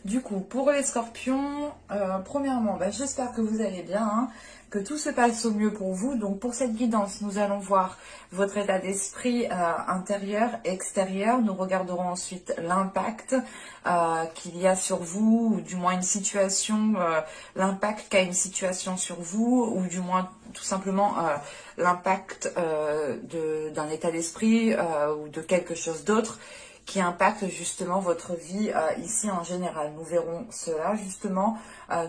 Du coup, pour les scorpions, premièrement, j'espère que vous allez bien, hein, que tout se passe au mieux pour vous. Donc pour cette guidance, nous allons voir votre état d'esprit intérieur, extérieur. Nous regarderons ensuite l'impact qu'il y a sur vous, ou du moins une situation, l'impact qu'a une situation sur vous, ou du moins tout simplement l'impact d'un état d'esprit ou de quelque chose d'autre qui impacte justement votre vie ici en général. Nous verrons cela justement,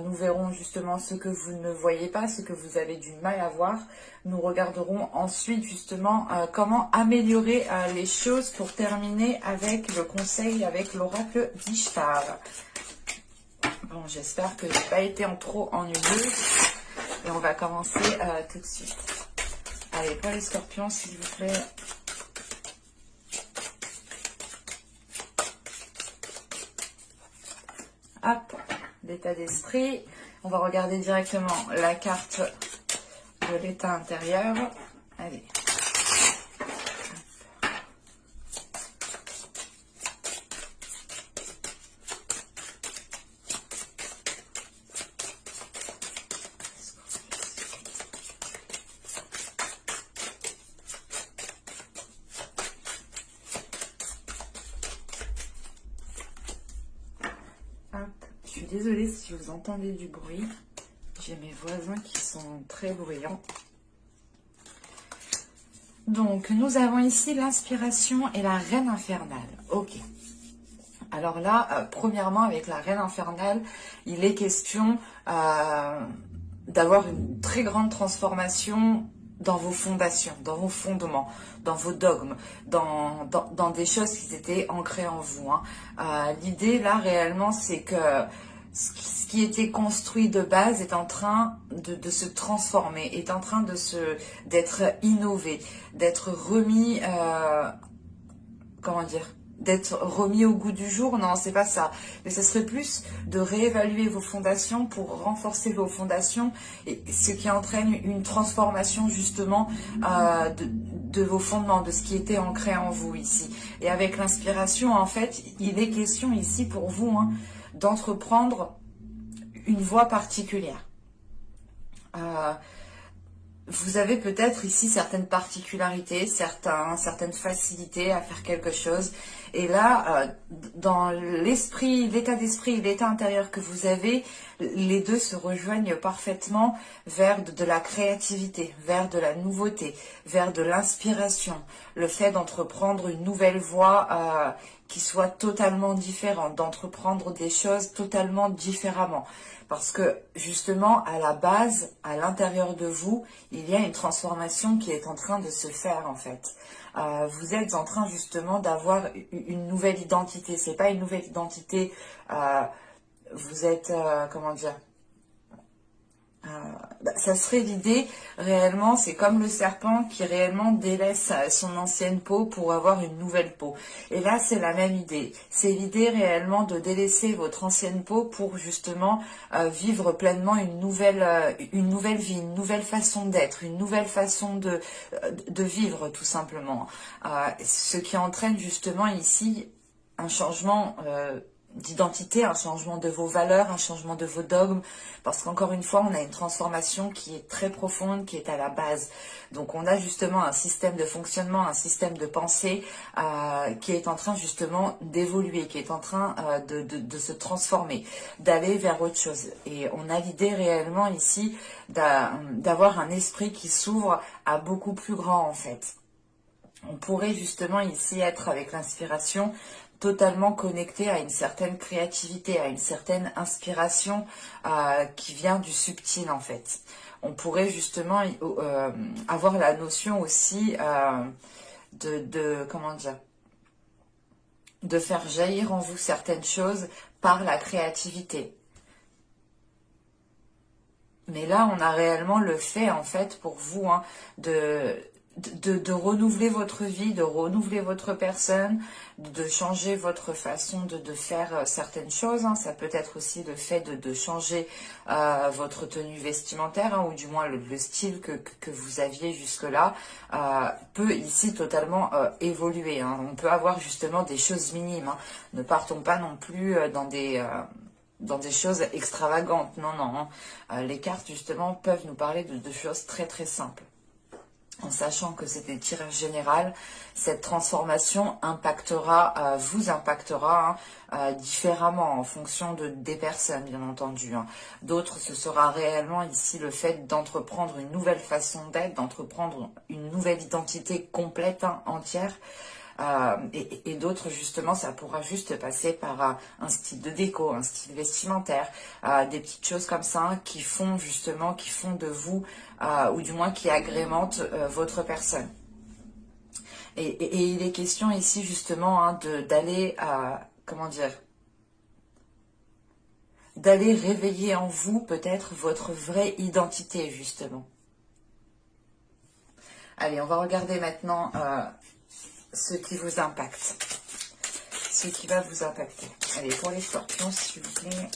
nous verrons justement ce que vous ne voyez pas, ce que vous avez du mal à voir. Nous regarderons ensuite justement comment améliorer les choses pour terminer avec le conseil, avec l'oracle d'Ishtar. Bon, j'espère que je n'ai pas été trop ennuyeuse et on va commencer tout de suite. Allez, pour les scorpions, s'il vous plaît. Hop, l'état d'esprit. On va regarder directement la carte de l'état intérieur. Allez. Je suis désolée si vous entendez du bruit. J'ai mes voisins qui sont très bruyants. Donc, nous avons ici l'inspiration et la reine infernale. Ok. Alors là, premièrement, avec la reine infernale, il est question d'avoir une très grande transformation dans vos fondations, dans vos fondements, dans vos dogmes, dans des choses qui étaient ancrées en vous. Hein. L'idée, là, réellement, c'est que ce qui était construit de base est en train de se transformer, est en train d'être innové, d'être remis, comment dire, d'être remis au goût du jour. Non, c'est pas ça. Mais ce serait plus de réévaluer vos fondations pour renforcer vos fondations, et ce qui entraîne une transformation justement de vos fondements, de ce qui était ancré en vous ici. Et avec l'inspiration, en fait, il est question ici pour vous, hein, d'entreprendre une voie particulière. Vous avez peut-être ici certaines particularités, certaines facilités à faire quelque chose. Et là, dans l'esprit, l'état d'esprit et l'état intérieur que vous avez, les deux se rejoignent parfaitement vers de la créativité, vers de la nouveauté, vers de l'inspiration. Le fait d'entreprendre une nouvelle voie qui soit totalement différente, d'entreprendre des choses totalement différemment. Parce que justement, à la base, à l'intérieur de vous, il y a une transformation qui est en train de se faire en fait. Vous êtes en train justement d'avoir une nouvelle identité. C'est pas une nouvelle identité. Vous êtes, comment dire, ça serait l'idée, réellement, c'est comme le serpent qui réellement délaisse son ancienne peau pour avoir une nouvelle peau. Et là, c'est la même idée. C'est l'idée réellement de délaisser votre ancienne peau pour justement vivre pleinement une nouvelle vie, une nouvelle façon d'être, une nouvelle façon de vivre tout simplement. Ce qui entraîne justement ici un changement d'identité, un changement de vos valeurs, un changement de vos dogmes, parce qu'encore une fois, on a une transformation qui est très profonde, qui est à la base. Donc on a justement un système de fonctionnement, un système de pensée qui est en train justement d'évoluer, qui est en train de se transformer, d'aller vers autre chose. Et on a l'idée réellement ici d'avoir un esprit qui s'ouvre à beaucoup plus grand en fait. On pourrait justement ici être avec l'inspiration totalement connecté à une certaine créativité, à une certaine inspiration qui vient du subtil en fait. On pourrait justement avoir la notion aussi comment dire, de faire jaillir en vous certaines choses par la créativité. Mais là, on a réellement le fait en fait pour vous hein, de renouveler votre vie, de renouveler votre personne, de changer votre façon de faire certaines choses. Hein. Ça peut être aussi le fait de changer votre tenue vestimentaire, hein, ou du moins le style que vous aviez jusque-là peut ici totalement évoluer. Hein. On peut avoir justement des choses minimes. Hein. Ne partons pas non plus dans des dans des choses extravagantes. Non, non. Les cartes, justement, peuvent nous parler de choses très, très simples. En sachant que c'est des tirages généraux, cette transformation impactera, vous impactera différemment en fonction des personnes, bien entendu. D'autres, ce sera réellement ici le fait d'entreprendre une nouvelle façon d'être, d'entreprendre une nouvelle identité complète, entière. Et d'autres, justement, ça pourra juste passer par un style de déco, un style vestimentaire, des petites choses comme ça qui font justement, qui font de vous, ou du moins qui agrémentent votre personne. Et il est question ici justement d'aller, comment dire, d'aller réveiller en vous peut-être votre vraie identité justement. Allez, on va regarder maintenant ce qui vous impacte, ce qui va vous impacter. Allez, pour les scorpions, s'il vous plaît.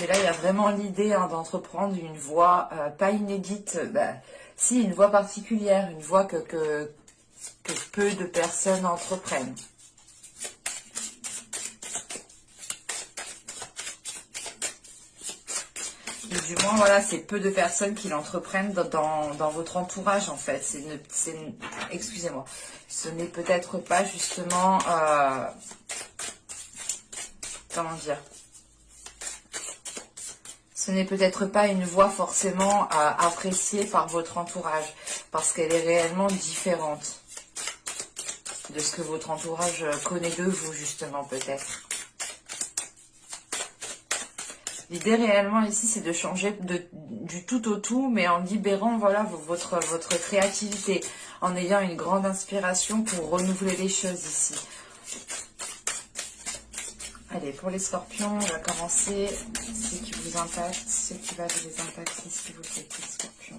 Et là, il y a vraiment l'idée d'entreprendre une voie pas inédite, si, une voie particulière, une voie que peu de personnes entreprennent. Du moins, voilà, c'est peu de personnes qui l'entreprennent dans votre entourage, en fait. Excusez-moi. Ce n'est peut-être pas, justement... comment dire? Ce n'est peut-être pas une voie forcément appréciée par votre entourage, parce qu'elle est réellement différente de ce que votre entourage connaît de vous, justement, peut-être. L'idée réellement ici, c'est de changer du tout au tout, mais en libérant voilà, votre créativité, en ayant une grande inspiration pour renouveler les choses ici. Allez, pour les scorpions, on va commencer. Ce qui vous impacte, ce qui va vous les impacter, s'il vous plaît, les scorpions.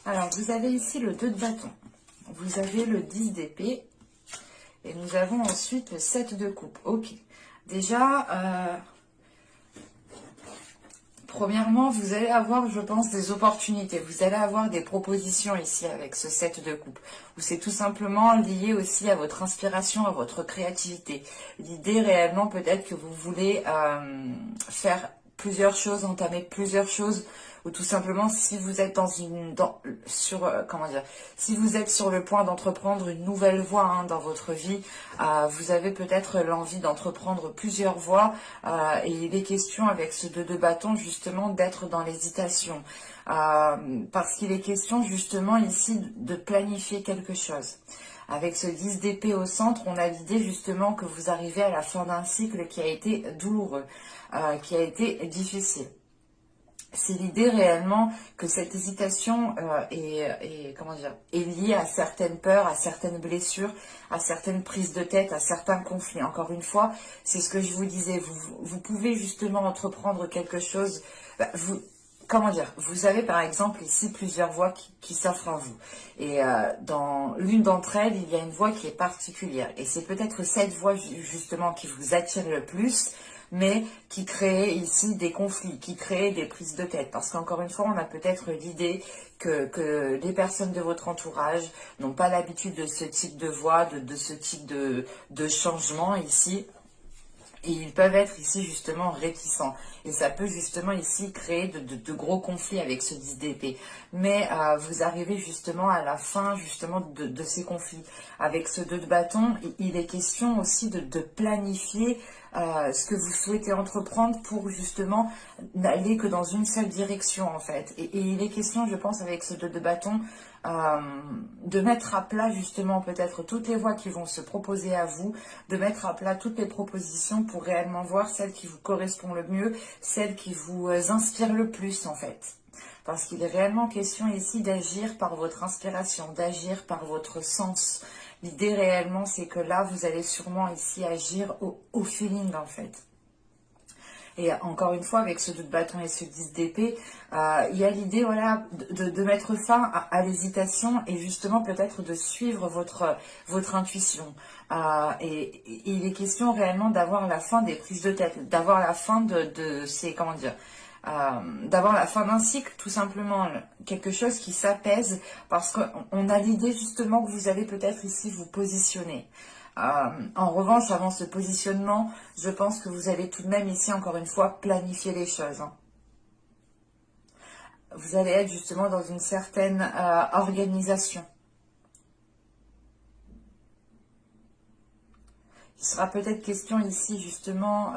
Alors, vous avez ici le 2 de bâton. Vous avez le 10 d'épée. Et nous avons ensuite le 7 de coupe. Ok. Déjà, premièrement, vous allez avoir, je pense, des opportunités. Vous allez avoir des propositions ici avec ce 7 de coupe. Où c'est tout simplement lié aussi à votre inspiration, à votre créativité. L'idée réellement peut-être que vous voulez faire plusieurs choses, entamer plusieurs choses, ou tout simplement si vous êtes si vous êtes sur le point d'entreprendre une nouvelle voie dans votre vie, vous avez peut-être l'envie d'entreprendre plusieurs voies, et il est question avec ce 2 de bâton justement d'être dans l'hésitation, parce qu'il est question justement ici de planifier quelque chose. Avec ce 10 d'épée au centre, on a l'idée justement que vous arrivez à la fin d'un cycle qui a été douloureux, qui a été difficile. C'est l'idée réellement que cette hésitation est liée à certaines peurs, à certaines blessures, à certaines prises de tête, à certains conflits. Encore une fois, c'est ce que je vous disais, vous pouvez justement entreprendre quelque chose, vous avez par exemple ici plusieurs voies qui s'offrent à vous. Et dans l'une d'entre elles, il y a une voie qui est particulière. Et c'est peut-être cette voie justement qui vous attire le plus, mais qui crée ici des conflits, qui crée des prises de tête. Parce qu'encore une fois, on a peut-être l'idée que les personnes de votre entourage n'ont pas l'habitude de ce type de voie, de ce type de changement ici. Et ils peuvent être ici justement réticents. Et ça peut justement ici créer de gros conflits avec ce 10 d'épée. Mais vous arrivez justement à la fin justement de ces conflits. Avec ce 2 de bâton, il est question aussi de planifier ce que vous souhaitez entreprendre pour justement n'aller que dans une seule direction en fait. Et il est question, je pense, avec ce 2 de bâton, de mettre à plat justement peut-être toutes les voies qui vont se proposer à vous, de mettre à plat toutes les propositions pour réellement voir celle qui vous correspond le mieux, celle qui vous inspire le plus en fait. Parce qu'il est réellement question ici d'agir par votre inspiration, d'agir par votre sens. L'idée réellement c'est que là vous allez sûrement ici agir au feeling en fait. Et encore une fois, avec ce 2 de bâton et ce 10 d'épée, il y a l'idée, voilà, de mettre fin à l'hésitation et justement peut-être de suivre votre intuition. Et il est question réellement d'avoir la fin des prises de tête, d'avoir la fin de ces, comment dire, d'avoir la fin d'un cycle, tout simplement, quelque chose qui s'apaise, parce qu'on a l'idée justement que vous allez peut-être ici vous positionner. En revanche, avant ce positionnement, je pense que vous allez tout de même ici, encore une fois, planifier les choses. Hein. Vous allez être justement dans une certaine organisation. Il sera peut-être question ici justement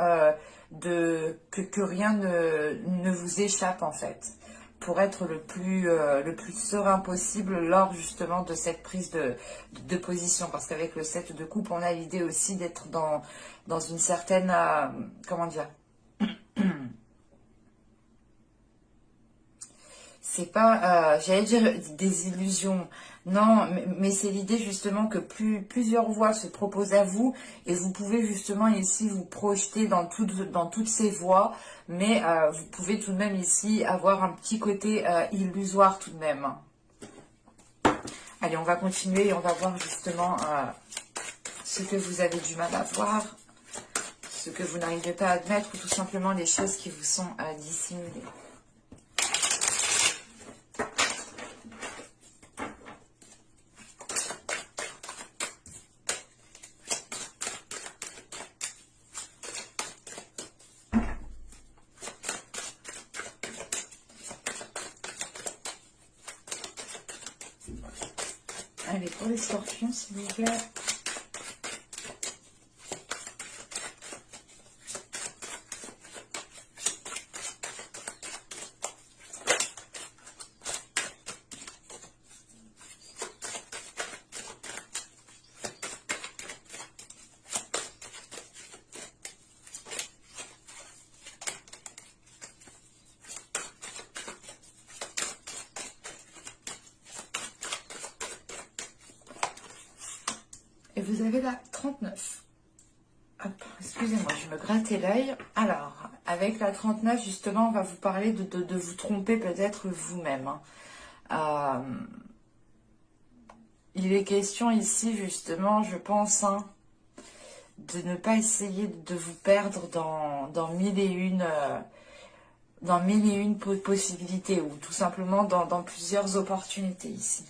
que rien ne vous échappe en fait, pour être le plus serein possible lors justement de cette prise de position. Parce qu'avec le 7 de coupe, on a l'idée aussi d'être dans une certaine, comment dire, c'est pas, j'allais dire des illusions, non, mais c'est l'idée justement que plusieurs voies se proposent à vous et vous pouvez justement ici vous projeter dans toutes ces voies, mais vous pouvez tout de même ici avoir un petit côté illusoire tout de même. Allez, on va continuer et on va voir justement ce que vous avez du mal à voir, ce que vous n'arrivez pas à admettre ou tout simplement les choses qui vous sont dissimulées. Allez, pour les scorpions, s'il vous plaît. Et vous avez la 39. Excusez-moi, je me grattais l'œil. Alors, avec la 39, justement, on va vous parler de vous tromper peut-être vous-même. Il est question ici, justement, je pense, hein, de ne pas essayer de vous perdre dans mille et une possibilités, ou tout simplement dans plusieurs opportunités ici.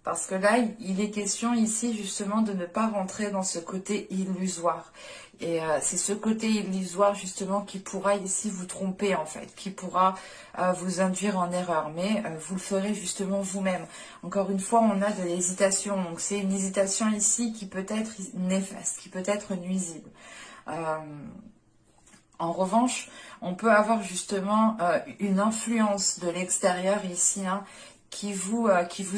Parce que là, il est question ici justement de ne pas rentrer dans ce côté illusoire. Et c'est ce côté illusoire justement qui pourra ici vous tromper en fait, qui pourra vous induire en erreur. Mais vous le ferez justement vous-même. Encore une fois, on a de l'hésitation. Donc c'est une hésitation ici qui peut être néfaste, qui peut être nuisible. En revanche, on peut avoir justement une influence de l'extérieur ici, hein, qui vous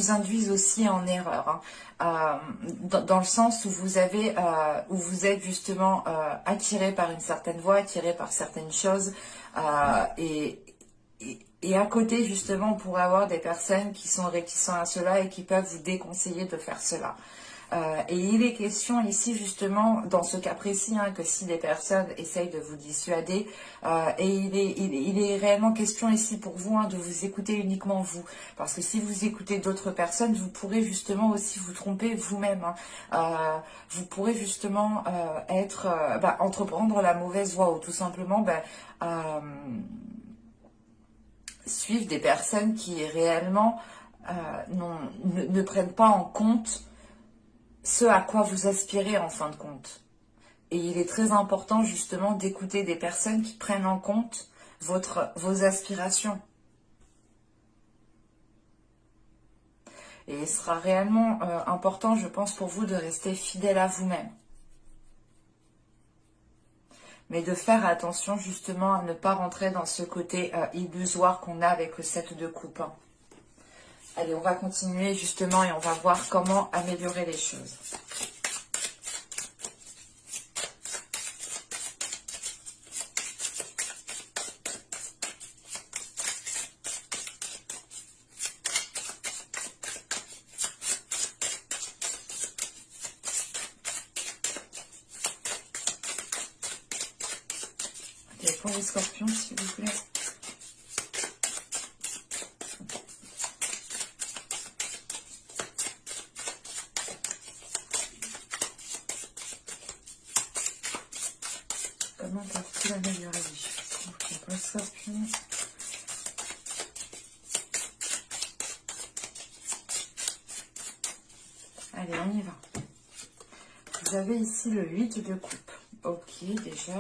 induisent aussi en erreur, hein, dans le sens où vous êtes justement attiré par une certaine voie, attiré par certaines choses, et à côté justement on pourrait avoir des personnes qui sont réticentes à cela et qui peuvent vous déconseiller de faire cela. Et il est question ici justement, dans ce cas précis, hein, que si des personnes essayent de vous dissuader, et il est réellement question ici pour vous, hein, de vous écouter uniquement vous. Parce que si vous écoutez d'autres personnes, vous pourrez justement aussi vous tromper vous-même. Hein. Vous pourrez justement entreprendre la mauvaise voie ou tout simplement suivre des personnes qui réellement ne prennent pas en compte ce à quoi vous aspirez en fin de compte. Et il est très important justement d'écouter des personnes qui prennent en compte vos aspirations. Et il sera réellement important, je pense, pour vous de rester fidèle à vous-même. Mais de faire attention justement à ne pas rentrer dans ce côté illusoire qu'on a avec le 7 de coupe. Hein. Allez, on va continuer justement et on va voir comment améliorer les choses. Et pour les scorpions, s'il vous plaît. Comment peuvent-ils améliorer les choses? Pour les scorpions. Allez, on y va. Vous avez ici le 8 de coupe. Ok, déjà,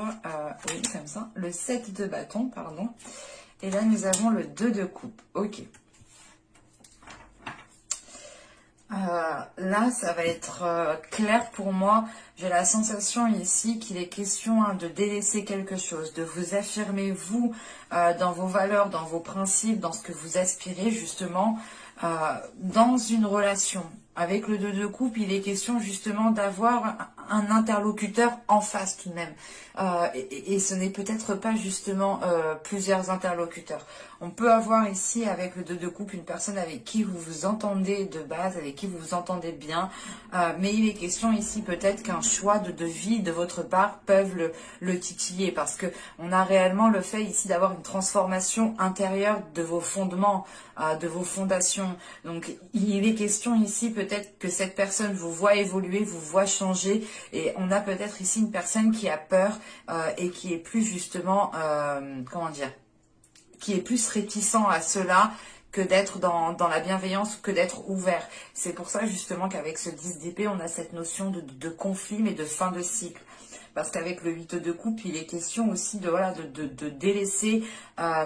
oui, comme ça. Le 7 de bâton, pardon. Et là, nous avons le 2 de coupe. Ok. Là, ça va être clair pour moi. J'ai la sensation ici qu'il est question de délaisser quelque chose, de vous affirmer, vous, dans vos valeurs, dans vos principes, dans ce que vous aspirez, justement, dans une relation. Avec le 2 de coupe, il est question justement d'avoir un interlocuteur en face tout de même. Et ce n'est peut-être pas justement plusieurs interlocuteurs. On peut avoir ici avec le 2 de coupe une personne avec qui vous vous entendez de base, avec qui vous vous entendez bien. Mais il est question ici peut-être qu'un choix de vie de votre part peuvent le titiller. Parce que on a réellement le fait ici d'avoir une transformation intérieure de vos fondements, de vos fondations. Donc il est question ici peut-être que cette personne vous voit évoluer, vous voit changer. Et on a peut-être ici une personne qui a peur et qui est plus justement, comment dire, qui est plus réticent à cela que d'être dans la bienveillance, que d'être ouvert. C'est pour ça justement qu'avec ce 10 d'épée, on a cette notion de conflit, mais de fin de cycle. Parce qu'avec le 8 de coupe, il est question aussi de, voilà, de délaisser,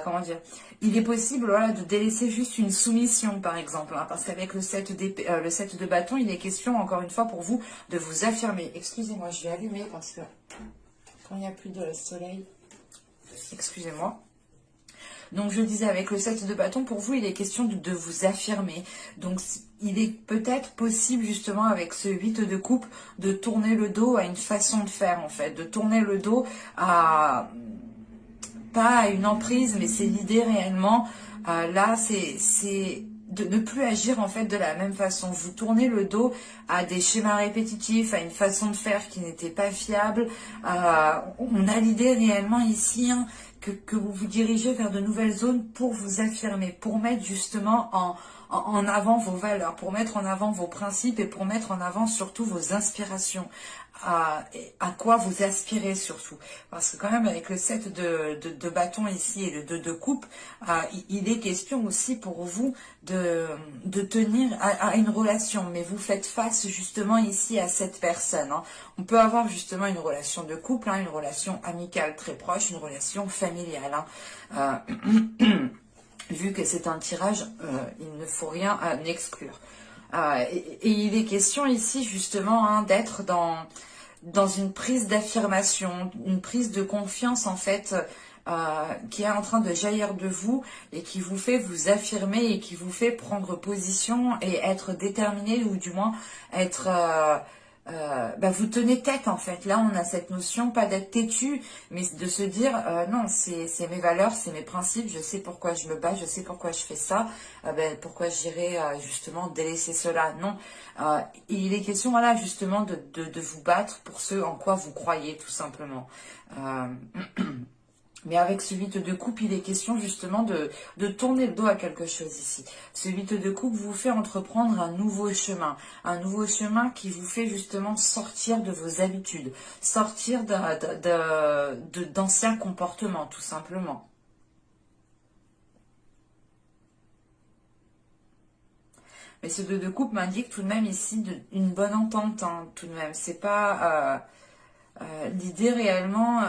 comment dire, il est possible voilà, de délaisser juste une soumission par exemple. Hein, parce qu'avec le 7 le 7 de bâton, il est question encore une fois pour vous de vous affirmer. Excusez-moi, je vais allumer parce que quand il n'y a plus de soleil, excusez-moi. Donc je disais, avec le 7 de bâton, pour vous, il est question de vous affirmer. Donc il est peut-être possible justement avec ce 8 de coupe de tourner le dos à une façon de faire en fait. De tourner le dos à, pas à une emprise, mais c'est l'idée réellement. Là, c'est de ne plus agir en fait de la même façon. Vous tournez le dos à des schémas répétitifs, à une façon de faire qui n'était pas fiable. On a l'idée réellement ici que vous vous dirigez vers de nouvelles zones pour vous affirmer, pour mettre justement en avant vos valeurs, pour mettre en avant vos principes et pour mettre en avant surtout vos inspirations. À quoi vous aspirez surtout. Parce que quand même avec le 7 de bâton ici et le 2 de coupe, il est question aussi pour vous de tenir à une relation. Mais vous faites face justement ici à cette personne. Hein. On peut avoir justement une relation de couple, hein, une relation amicale très proche, une relation familiale. Hein. Vu que c'est un tirage, il ne faut rien exclure. Et il est question ici justement hein, d'être dans une prise d'affirmation, une prise de confiance en fait qui est en train de jaillir de vous et qui vous fait vous affirmer et qui vous fait prendre position et être déterminé ou du moins être... vous tenez tête en fait. Là, on a cette notion, pas d'être têtu, mais de se dire non, c'est mes valeurs, c'est mes principes, je sais pourquoi je me bats, je sais pourquoi je fais ça, pourquoi j'irai justement délaisser cela. Non, il est question voilà justement de vous battre pour ce en quoi vous croyez tout simplement. Mais avec ce 8 de coupe, il est question justement de tourner le dos à quelque chose ici. Ce 8 de coupe vous fait entreprendre un nouveau chemin qui vous fait justement sortir de vos habitudes, sortir d'anciens comportements tout simplement. Mais ce 2 de coupe m'indique tout de même ici une bonne entente, hein, tout de même. C'est pas l'idée réellement...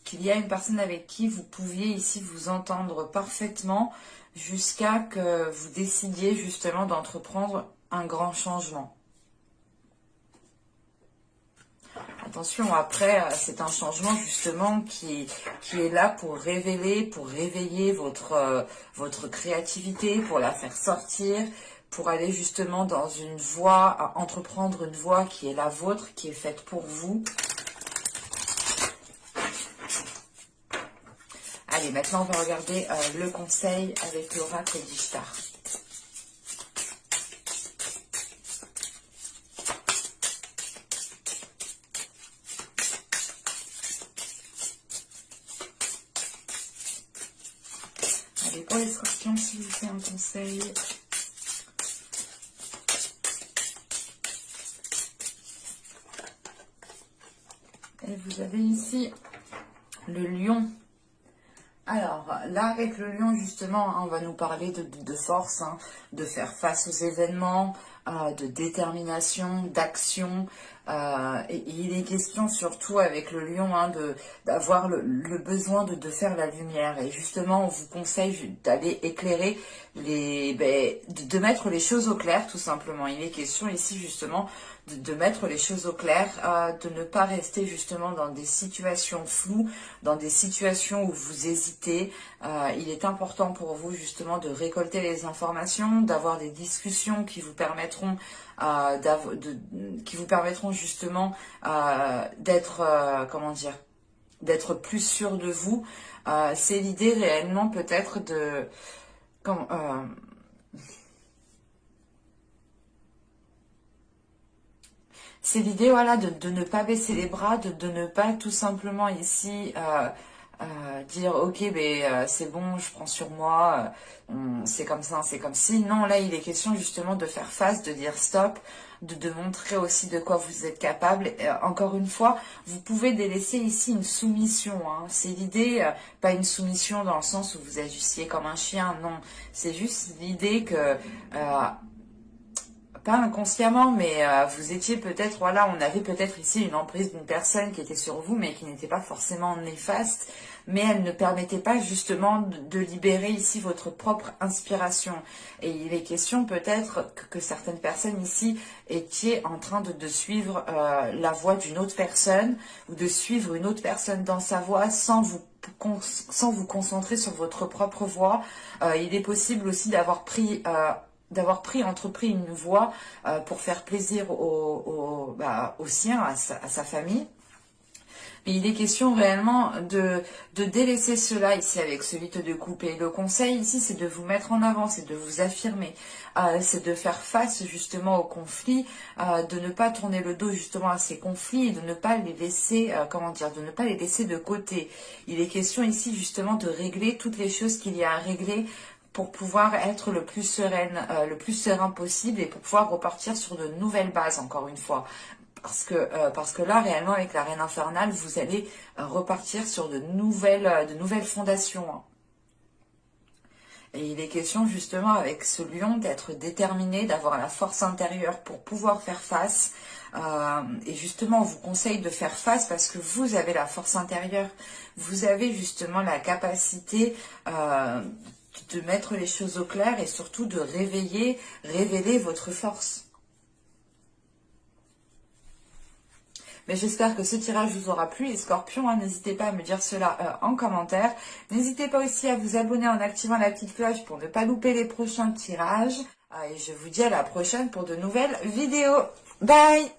qu'il y a une personne avec qui vous pouviez ici vous entendre parfaitement jusqu'à que vous décidiez justement d'entreprendre un grand changement. Attention, après, c'est un changement justement qui est là pour révéler, pour réveiller votre créativité, pour la faire sortir, pour aller justement dans une voie, entreprendre une voie qui est la vôtre, qui est faite pour vous. Allez, maintenant on va regarder le conseil avec l'oracle d'Ishtar. pour les scorpions, s'il vous plaît, un conseil. Et vous avez ici le lion. Alors là, avec le lion, justement, hein, on va nous parler de force, hein, de faire face aux événements, de détermination, d'action. Et il est question surtout avec le lion hein, d'avoir le besoin de faire la lumière. Et justement, on vous conseille d'aller éclairer, de mettre les choses au clair, tout simplement. Il est question ici, justement, de mettre les choses au clair, de ne pas rester justement dans des situations floues, dans des situations où vous hésitez. Il est important pour vous justement de récolter les informations, d'avoir des discussions qui vous permettront justement d'être, comment dire, d'être plus sûr de vous. C'est l'idée réellement peut-être de... c'est l'idée, voilà, de ne pas baisser les bras, de ne pas tout simplement ici dire ok, c'est bon, je prends sur moi, c'est comme ça, c'est comme si. Non, là, il est question justement de faire face, de dire stop, de montrer aussi de quoi vous êtes capable. Encore une fois, vous pouvez délaisser ici une soumission. Hein. C'est l'idée, pas une soumission dans le sens où vous agissiez comme un chien, non. C'est juste l'idée que... pas inconsciemment, mais vous étiez peut-être, voilà, on avait peut-être ici une emprise d'une personne qui était sur vous, mais qui n'était pas forcément néfaste, mais elle ne permettait pas justement de libérer ici votre propre inspiration. Et il est question peut-être que certaines personnes ici étaient en train de suivre la voie d'une autre personne, ou de suivre une autre personne dans sa voie sans vous concentrer sur votre propre voie. Il est possible aussi d'avoir entrepris une voie pour faire plaisir au sien, à sa famille. Mais il est question réellement de délaisser cela ici avec ce 8 de coupe. Et le conseil ici, c'est de vous mettre en avant, c'est de vous affirmer, c'est de faire face justement aux conflits, de ne pas tourner le dos justement à ces conflits et de ne pas les laisser, de ne pas les laisser de côté. Il est question ici justement de régler toutes les choses qu'il y a à régler pour pouvoir être le plus serein possible et pour pouvoir repartir sur de nouvelles bases, encore une fois. Parce que là, réellement, avec la Reine Infernale, vous allez repartir sur de nouvelles fondations. Hein. Et il est question, justement, avec ce lion, d'être déterminé, d'avoir la force intérieure pour pouvoir faire face. Et justement, on vous conseille de faire face parce que vous avez la force intérieure. Vous avez justement la capacité... de mettre les choses au clair et surtout de révéler votre force. Mais j'espère que ce tirage vous aura plu, les scorpions. Hein, n'hésitez pas à me dire cela en commentaire. N'hésitez pas aussi à vous abonner en activant la petite cloche pour ne pas louper les prochains tirages. Et je vous dis à la prochaine pour de nouvelles vidéos. Bye!